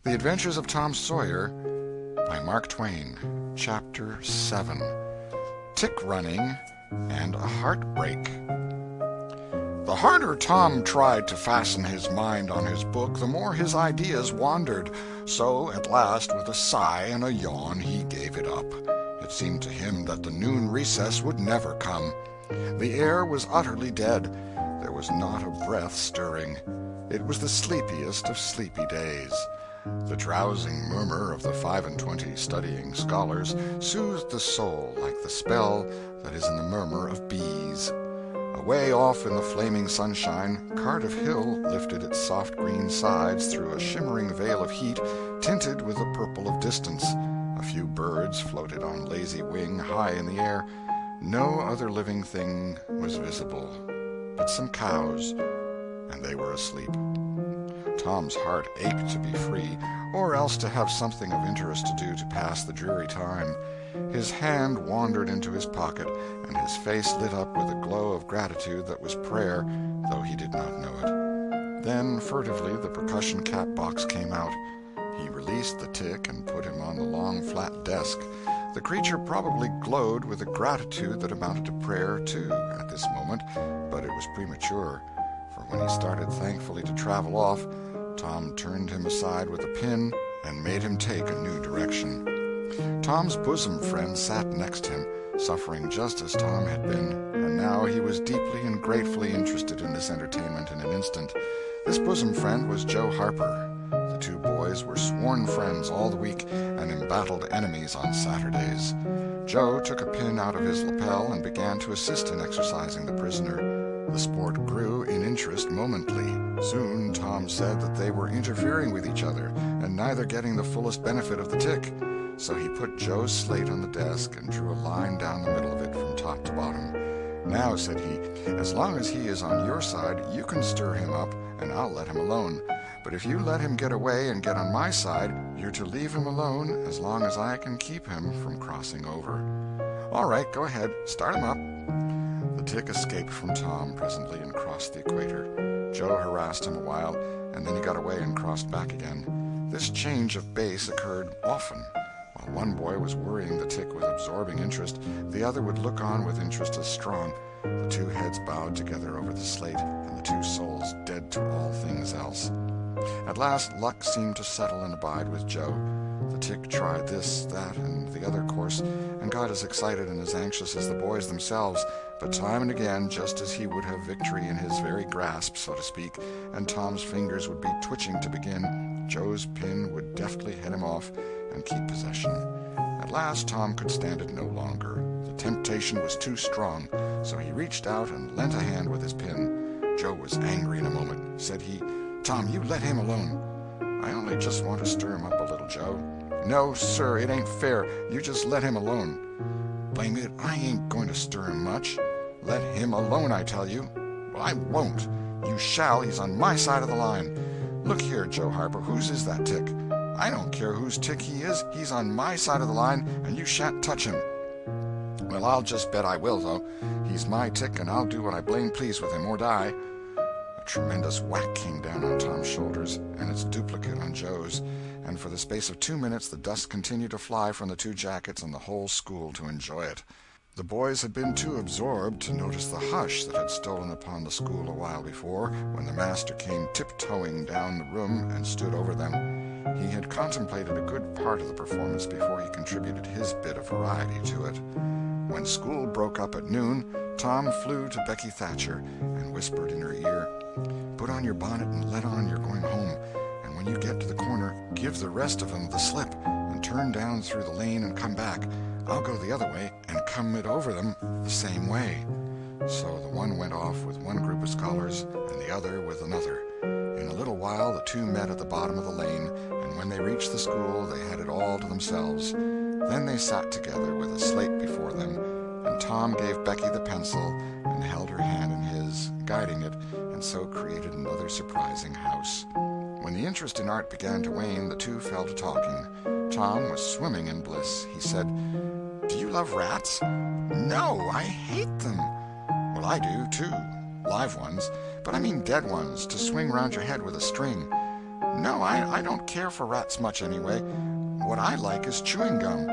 The Adventures of Tom Sawyer by Mark Twain. Chapter 7. Tick Running and a Heartbreak. The harder Tom tried to fasten his mind on his book, the more his ideas wandered. So, at last, with a sigh and a yawn, he gave it up. It seemed to him that the noon recess would never come. The air was utterly dead. There was not a breath stirring. It was the sleepiest of sleepy days. The drowsing murmur of the 25 studying scholars soothed the soul like the spell that is in the murmur of bees. Away off in the flaming sunshine, Cardiff Hill lifted its soft green sides through a shimmering veil of heat, tinted with the purple of distance. A few birds floated on lazy wing high in the air. No other living thing was visible but some cows, and they were asleep. Tom's heart ached to be free, or else to have something of interest to do to pass the dreary time. His hand wandered into his pocket, and his face lit up with a glow of gratitude that was prayer, though he did not know it. Then, furtively, the percussion cap box came out. He released the tick and put him on the long, flat desk. The creature probably glowed with a gratitude that amounted to prayer, too, at this moment, but it was premature, for when he started thankfully to travel off, Tom turned him aside with a pin and made him take a new direction. Tom's bosom friend sat next him, suffering just as Tom had been, and now he was deeply and gratefully interested in this entertainment in an instant. This bosom friend was Joe Harper. The two boys were sworn friends all the week and embattled enemies on Saturdays. Joe took a pin out of his lapel and began to assist in exercising the prisoner. The sport grew in interest momently. Soon Tom said that they were interfering with each other and neither getting the fullest benefit of the tick. So he put Joe's slate on the desk and drew a line down the middle of it from top to bottom. "Now," said he, "as long as he is on your side, you can stir him up, and I'll let him alone. But if you let him get away and get on my side, you're to leave him alone as long as I can keep him from crossing over." "All right, go ahead. Start him up." The tick escaped from Tom presently and crossed the equator. Joe harassed him a while, and then he got away and crossed back again. This change of base occurred often. While one boy was worrying the tick with absorbing interest, the other would look on with interest as strong. The two heads bowed together over the slate, and the two souls dead to all things else. At last luck seemed to settle and abide with Joe. The tick tried this, that, and the other course, and got as excited and as anxious as the boys themselves, but time and again, just as he would have victory in his very grasp, so to speak, and Tom's fingers would be twitching to begin, Joe's pin would deftly head him off and keep possession. At last Tom could stand it no longer. The temptation was too strong, so he reached out and lent a hand with his pin. Joe was angry in a moment. Said he, "Tom, you let him alone." "I only just want to stir him up a little, Joe." "No, sir, it ain't fair. You just let him alone." "Blame it, I ain't going to stir him much." "Let him alone, I tell you." "Well, I won't." "You shall. He's on my side of the line." "Look here, Joe Harper, whose is that tick?" "I don't care whose tick he is. He's on my side of the line, and you shan't touch him." "Well, I'll just bet I will, though. He's my tick, and I'll do what I blame please with him, or die." A tremendous whack came down on Tom's shoulders, and its duplicate on Joe's, and for the space of 2 minutes the dust continued to fly from the two jackets and the whole school to enjoy it. The boys had been too absorbed to notice the hush that had stolen upon the school a while before, when the master came tiptoeing down the room and stood over them. He had contemplated a good part of the performance before he contributed his bit of variety to it. When school broke up at noon, Tom flew to Becky Thatcher and whispered in her ear, "Put on your bonnet and let on you're going home, and when you get to the corner, give the rest of 'em the slip, and turn down through the lane and come back. I'll go the other way, and come it over them the same way." So the one went off with one group of scholars, and the other with another. In a little while the two met at the bottom of the lane, and when they reached the school they had it all to themselves. Then they sat together with a slate before them, and Tom gave Becky the pencil and held her hand in his, guiding it, and so created another surprising house. When the interest in art began to wane, the two fell to talking. Tom was swimming in bliss. He said, "Do you love rats?" "No, I hate them." "Well, I do, too. Live ones. But I mean dead ones, to swing round your head with a string." No, I don't care for rats much anyway. What I like is chewing gum.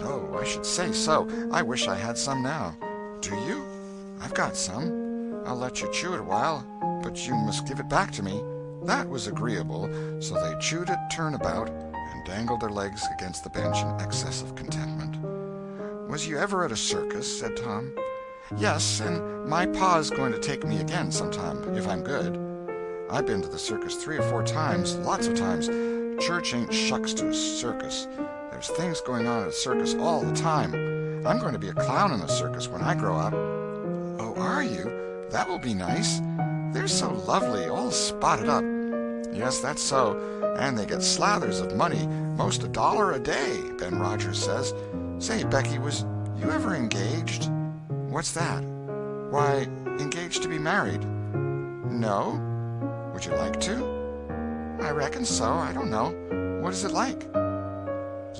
Oh, I should say so. I wish I had some now. Do you? I've got some. I'll let you chew it a while, but you must give it back to me. That was agreeable, so they chewed it turnabout and dangled their legs against the bench in excess of contentment. Was you ever at a circus? Said Tom. Yes, and my pa's going to take me again sometime, if I'm good. I've been to the circus 3 or 4 times, lots of times. Church ain't shucks to a circus. There's things going on at a circus all the time. I'm going to be a clown in a circus when I grow up. Oh, are you? That will be nice. They're so lovely, all spotted up. Yes, that's so. And they get slathers of money, most $1 a day, Ben Rogers says. Say, Becky, was you ever engaged? What's that? Why, engaged to be married. No? Would you like to? I reckon so. I don't know. What is it like?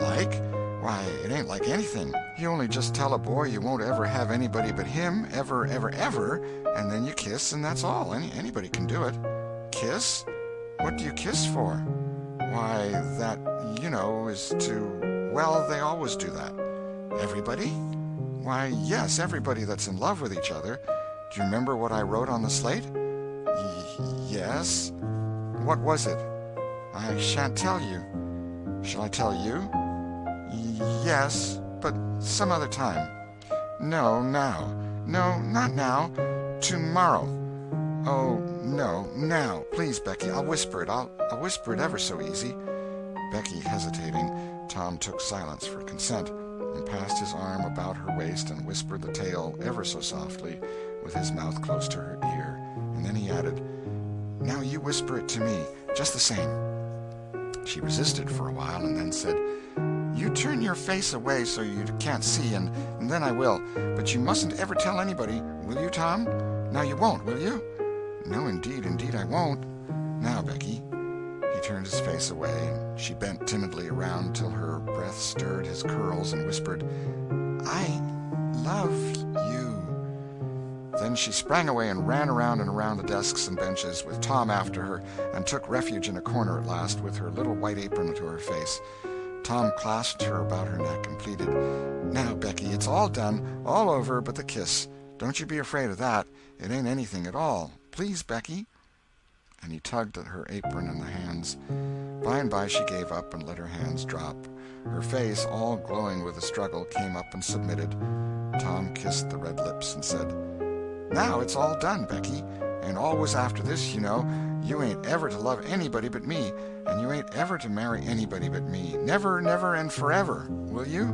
Like? Why, it ain't like anything. You only just tell a boy you won't ever have anybody but him, ever, ever, ever, and then you kiss, and that's all. Anybody can do it. Kiss? What do you kiss for? Why, that, is to... Well, they always do that. Everybody? Why, yes, everybody that's in love with each other. Do you remember what I wrote on the slate? Yes. What was it? I shan't tell you. Shall I tell you? Yes, but some other time. No, now. No, not now. Tomorrow. Oh, no, now. Please, Becky, I'll whisper it. I'll whisper it ever so easy. Becky hesitating, Tom took silence for consent and passed his arm about her waist and whispered the tale ever so softly, with his mouth close to her ear. And then he added, Now you whisper it to me, just the same. She resisted for a while and then said, You turn your face away so you can't see, and then I will. But you mustn't ever tell anybody, will you, Tom? Now you won't, will you? No, indeed I won't. Now, Becky. He turned his face away, and she bent timidly around till her breath stirred his curls and whispered, I love you. Then she sprang away and ran around and around the desks and benches, with Tom after her, and took refuge in a corner at last, with her little white apron to her face. Tom clasped her about her neck and pleaded, Now, Becky, it's all done, all over but the kiss. Don't you be afraid of that. It ain't anything at all. Please, Becky. And he tugged at her apron and the hands. By and by she gave up and let her hands drop. Her face, all glowing with the struggle, came up and submitted. Tom kissed the red lips and said, Now it's all done, Becky, and always after this, you ain't ever to love anybody but me, and you ain't ever to marry anybody but me. Never, never, and forever, will you?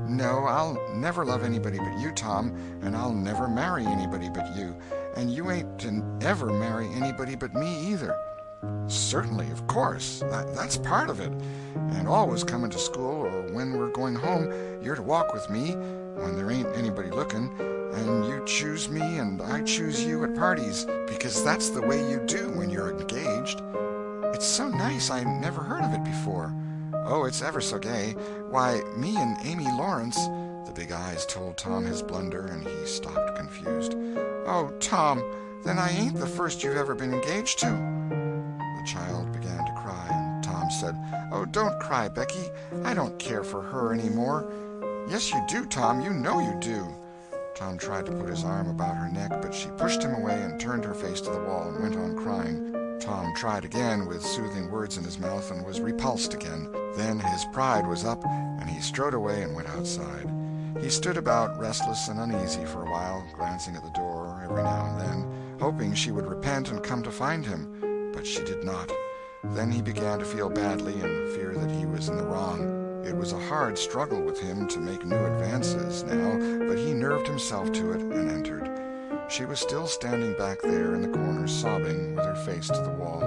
No, I'll never love anybody but you, Tom, and I'll never marry anybody but you, and you ain't to ever marry anybody but me either. Certainly, of course, that's part of it. And always coming to school, or when we're going home, you're to walk with me, when there ain't anybody looking, and you choose me and I choose you at parties, because that's the way you do when you're engaged. It's so nice, I never heard of it before. Oh, it's ever so gay. Why, me and Amy Lawrence... The big eyes told Tom his blunder, and he stopped confused. Oh, Tom, then I ain't the first you've ever been engaged to. The child began to cry, and Tom said, Oh, don't cry, Becky. I don't care for her any more. Yes, you do, Tom. You know you do. Tom tried to put his arm about her neck, but she pushed him away and turned her face to the wall and went on crying. Tom tried again with soothing words in his mouth and was repulsed again. Then his pride was up, and he strode away and went outside. He stood about, restless and uneasy for a while, glancing at the door every now and then, hoping she would repent and come to find him, but she did not. Then he began to feel badly and fear that he was in the wrong. It was a hard struggle with him to make new advances now, but he nerved himself to it and entered. She was still standing back there in the corner, sobbing, with her face to the wall.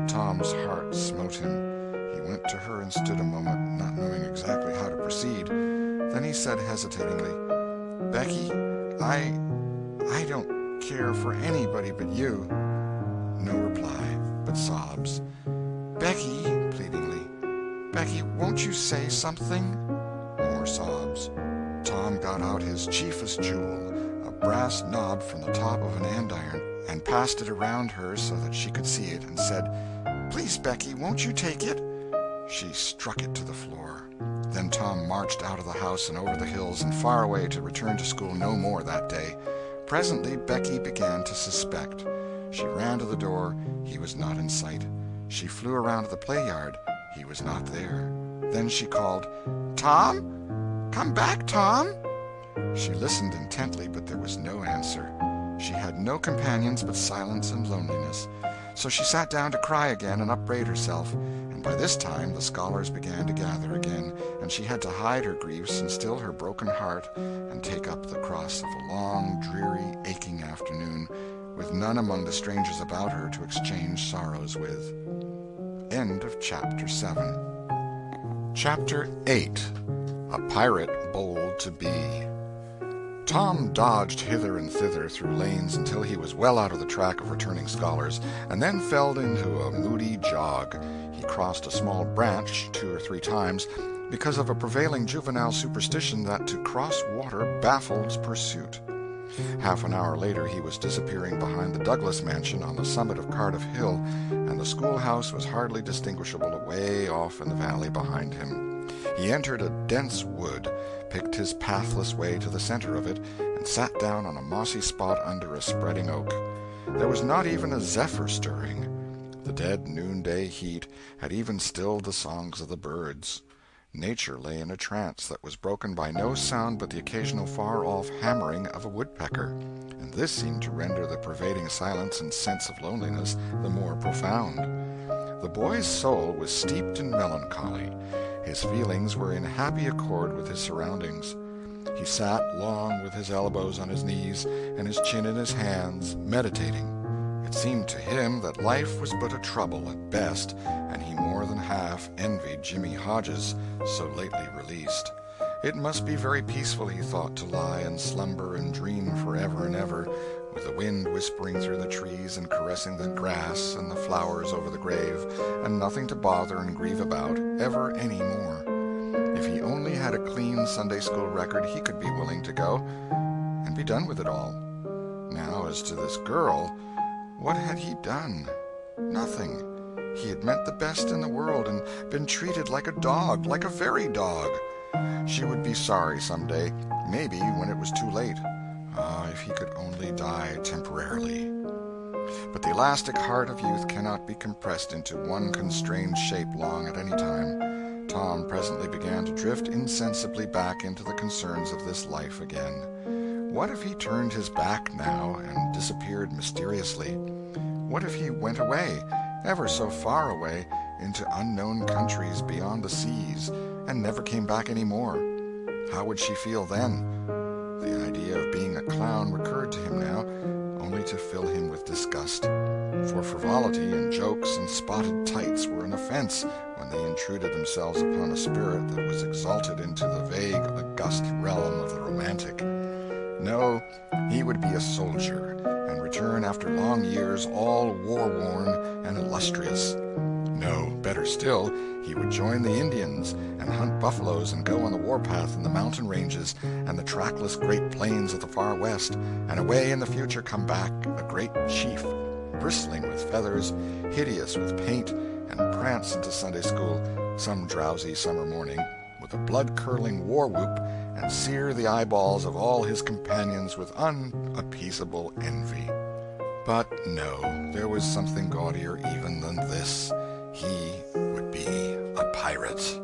Tom's heart smote him. He went to her and stood a moment, not knowing exactly how to proceed. Then he said hesitatingly, Becky, I don't care for anybody but you. No reply, but sobs. Becky, pleadingly, Becky, won't you say something? More sobs. Tom got out his chiefest jewel, a brass knob from the top of an andiron, and passed it around her so that she could see it, and said, Please, Becky, won't you take it?" She struck it to the floor. Then Tom marched out of the house and over the hills and far away to return to school no more that day. Presently Becky began to suspect. She ran to the door. He was not in sight. She flew around to the play yard. He was not there. Then she called, "Tom? Come back, Tom!" She listened intently, but there was no answer. She had no companions but silence and loneliness. So she sat down to cry again and upbraid herself, and by this time the scholars began to gather again, and she had to hide her griefs and still her broken heart and take up the cross of a long, dreary, aching afternoon, with none among the strangers about her to exchange sorrows with. End of Chapter 7. Chapter 8. A Pirate Bold to Be. Tom dodged hither and thither through lanes until he was well out of the track of returning scholars, and then fell into a moody jog. He crossed a small branch 2 or 3 times, because of a prevailing juvenile superstition that to cross water baffles pursuit. Half an hour later he was disappearing behind the Douglas mansion on the summit of Cardiff Hill, and the schoolhouse was hardly distinguishable away off in the valley behind him. He entered a dense wood, picked his pathless way to the center of it, and sat down on a mossy spot under a spreading oak. There was not even a zephyr stirring. The dead noonday heat had even stilled the songs of the birds. Nature lay in a trance that was broken by no sound but the occasional far-off hammering of a woodpecker, and this seemed to render the pervading silence and sense of loneliness the more profound. The boy's soul was steeped in melancholy. His feelings were in happy accord with his surroundings. He sat long with his elbows on his knees and his chin in his hands, meditating. It seemed to him that life was but a trouble at best, and he more than half envied Jimmy Hodges, so lately released. It must be very peaceful, he thought, to lie and slumber and dream forever and ever, with the wind whispering through the trees and caressing the grass and the flowers over the grave, and nothing to bother and grieve about ever any more. If he only had a clean Sunday school record, he could be willing to go and be done with it all. Now, as to this girl, what had he done? Nothing. He had meant the best in the world and been treated like a dog, like a very dog. She would be sorry some day, maybe when it was too late. Ah, if he could only die temporarily. But the elastic heart of youth cannot be compressed into one constrained shape long at any time. Tom presently began to drift insensibly back into the concerns of this life again. What if he turned his back now and disappeared mysteriously? What if he went away, ever so far away, into unknown countries beyond the seas, and never came back any more? How would she feel then? The idea of being a clown recurred to him now, only to fill him with disgust. For frivolity and jokes and spotted tights were an offense when they intruded themselves upon a spirit that was exalted into the vague, august realm of the romantic. No, he would be a soldier, and return after long years all war-worn and illustrious. No, better still, he would join the Indians and hunt buffaloes and go on the warpath in the mountain ranges and the trackless great plains of the far west, and away in the future come back a great chief, bristling with feathers, hideous with paint, and prance into Sunday school some drowsy summer morning with a blood-curdling war-whoop and sear the eyeballs of all his companions with unappeasable envy. But no, there was something gaudier even than this. He would be a pirate.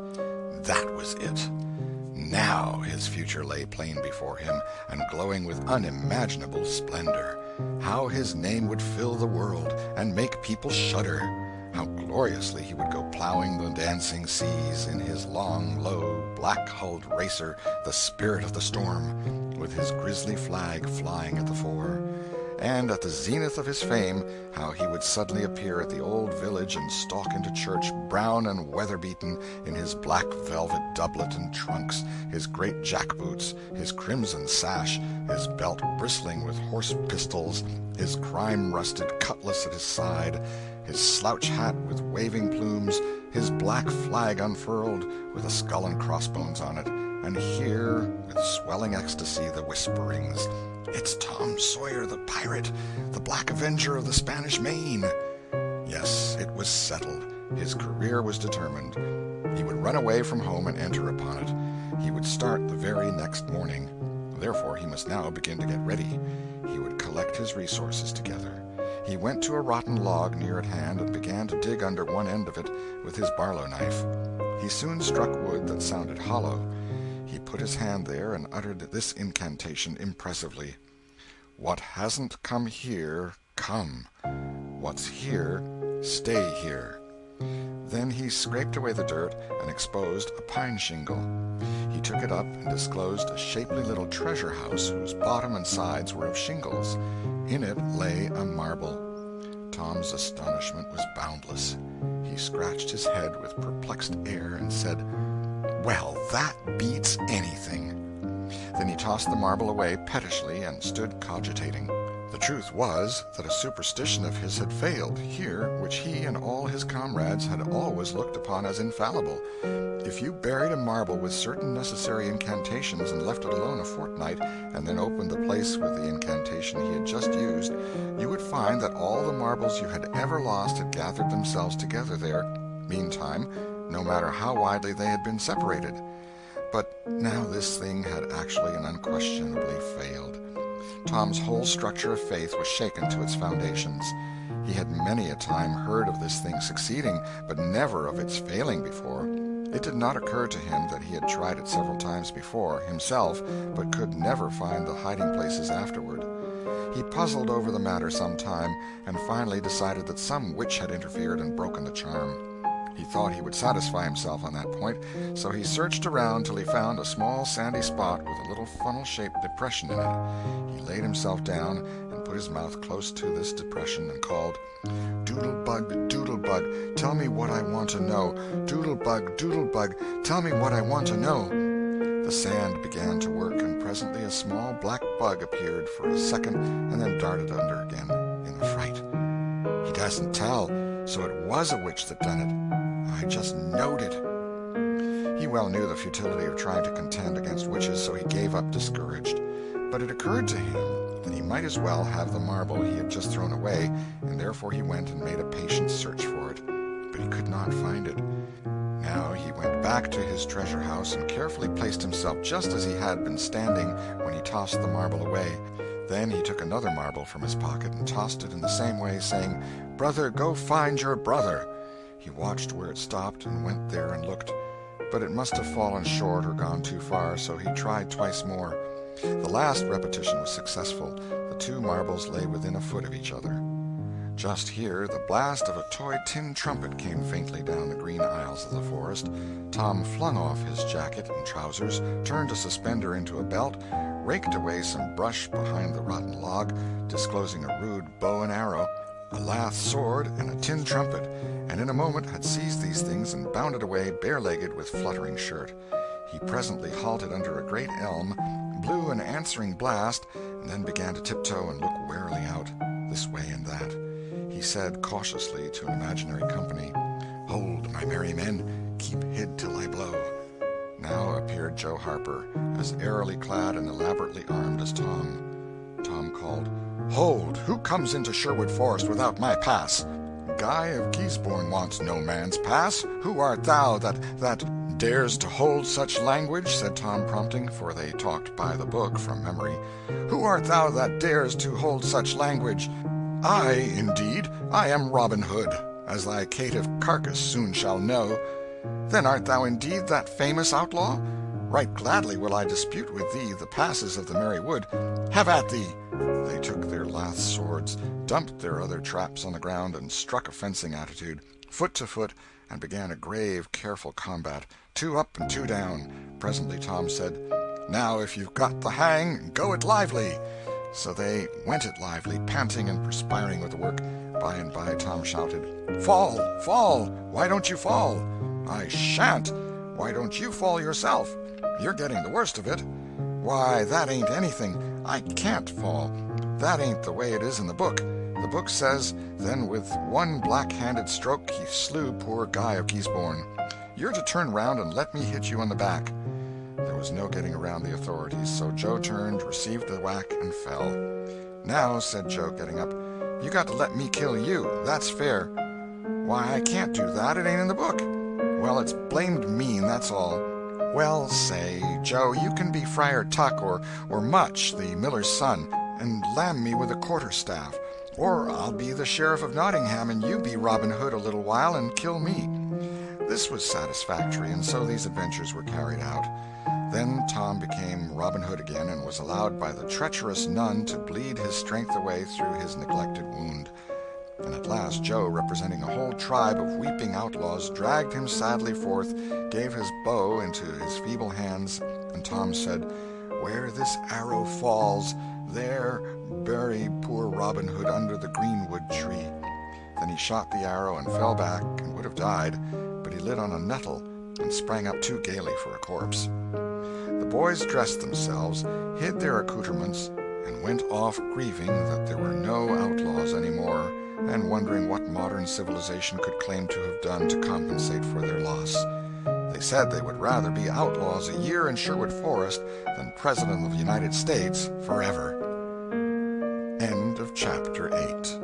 That was it. Now his future lay plain before him, and glowing with unimaginable splendor. How his name would fill the world, and make people shudder. How gloriously he would go plowing the dancing seas in his long, low, black-hulled racer, the Spirit of the Storm, with his grisly flag flying at the fore. And at the zenith of his fame, how he would suddenly appear at the old village and stalk into church, brown and weather-beaten, in his black velvet doublet and trunks, his great jack-boots, his crimson sash, his belt bristling with horse pistols, his crime-rusted cutlass at his side, his slouch hat with waving plumes, his black flag unfurled, with a skull and crossbones on it, and hear, with swelling ecstasy, the whisperings, "It's Tom Sawyer the pirate, the Black Avenger of the Spanish Main." Yes, it was settled. His career was determined. He would run away from home and enter upon it. He would start the very next morning. Therefore he must now begin to get ready. He would collect his resources together. He went to a rotten log near at hand and began to dig under one end of it with his barlow knife. He soon struck wood that sounded hollow. He put his hand there and uttered this incantation impressively: "What hasn't come here, come. What's here, stay here." Then he scraped away the dirt and exposed a pine shingle. He took it up and disclosed a shapely little treasure house whose bottom and sides were of shingles. In it lay a marble. Tom's astonishment was boundless. He scratched his head with perplexed air and said, "Well, that beats anything." Then he tossed the marble away pettishly and stood cogitating. The truth was that a superstition of his had failed here which he and all his comrades had always looked upon as infallible. If you buried a marble with certain necessary incantations and left it alone a fortnight, and then opened the place with the incantation he had just used, you would find that all the marbles you had ever lost had gathered themselves together there, meantime, no matter how widely they had been separated. But now this thing had actually and unquestionably failed. Tom's whole structure of faith was shaken to its foundations. He had many a time heard of this thing succeeding, but never of its failing before. It did not occur to him that he had tried it several times before, himself, but could never find the hiding places afterward. He puzzled over the matter some time, and finally decided that some witch had interfered and broken the charm. He thought he would satisfy himself on that point, so he searched around till he found a small sandy spot with a little funnel-shaped depression in it. He laid himself down and put his mouth close to this depression and called, "Doodle-bug, doodle-bug, tell me what I want to know. Doodle-bug, doodle-bug, tell me what I want to know." The sand began to work, and presently a small black bug appeared for a second and then darted under again in a fright. "He doesn't tell, so it was a witch that done it. I just knowed it." He well knew the futility of trying to contend against witches, so he gave up discouraged. But it occurred to him that he might as well have the marble he had just thrown away, and therefore he went and made a patient search for it. But he could not find it. Now he went back to his treasure house and carefully placed himself just as he had been standing when he tossed the marble away. Then he took another marble from his pocket and tossed it in the same way, saying, "Brother, go find your brother." He watched where it stopped and went there and looked, but it must have fallen short or gone too far, so he tried twice more. The last repetition was successful. The two marbles lay within a foot of each other. Just here the blast of a toy tin trumpet came faintly down the green aisles of the forest. Tom flung off his jacket and trousers, turned a suspender into a belt, raked away some brush behind the rotten log, disclosing a rude bow and arrow, a lath sword, and a tin trumpet, and in a moment had seized these things and bounded away bare-legged with fluttering shirt. He presently halted under a great elm, blew an answering blast, and then began to tiptoe and look warily out, this way and that. He said cautiously to an imaginary company, "Hold, my merry men, keep hid till I blow." Now appeared Joe Harper, as airily clad and elaborately armed as Tom. Tom called, "Hold! Who comes into Sherwood Forest without my pass?" "Guy of Geesbourne wants no man's pass. Who art thou that dares to hold such language?" said Tom, prompting, for they talked by the book from memory. "Who art thou that dares to hold such language?" "I, indeed. I am Robin Hood, as thy caitiff carcass soon shall know." "Then art thou indeed that famous outlaw? Right gladly will I dispute with thee the passes of the merry wood. Have at thee!" They took their lath swords, dumped their other traps on the ground, and struck a fencing attitude, foot to foot, and began a grave, careful combat, two up and two down. Presently Tom said, "Now if you've got the hang, go it lively." So they went it lively, panting and perspiring with the work. By and by Tom shouted, "Fall! Fall! Why don't you fall?" "I shan't." "Why don't you fall yourself?" "You're getting the worst of it." "Why, that ain't anything. I can't fall. That ain't the way it is in the book. The book says, then with one black-handed stroke he slew poor Guy of Geesbourne. You're to turn round and let me hit you on the back." There was no getting around the authorities, so Joe turned, received the whack, and fell. "Now," said Joe, getting up, "you got to let me kill you. That's fair." "Why, I can't do that. It ain't in the book." "Well, it's blamed mean, that's all." "Well, say, Joe, you can be Friar Tuck or Much, the miller's son, and lamb me with a quarterstaff. Or I'll be the Sheriff of Nottingham, and you be Robin Hood a little while and kill me." This was satisfactory, and so these adventures were carried out. Then Tom became Robin Hood again, and was allowed by the treacherous nun to bleed his strength away through his neglected wound. And at last Joe, representing a whole tribe of weeping outlaws, dragged him sadly forth, gave his bow into his feeble hands, and Tom said, "Where this arrow falls, there bury poor Robin Hood under the greenwood tree." Then he shot the arrow and fell back and would have died, but he lit on a nettle and sprang up too gaily for a corpse. The boys dressed themselves, hid their accoutrements, and went off grieving that there were no outlaws any more, and wondering what modern civilization could claim to have done to compensate for their loss. They said they would rather be outlaws a year in Sherwood Forest than President of the United States forever. End of Chapter 8.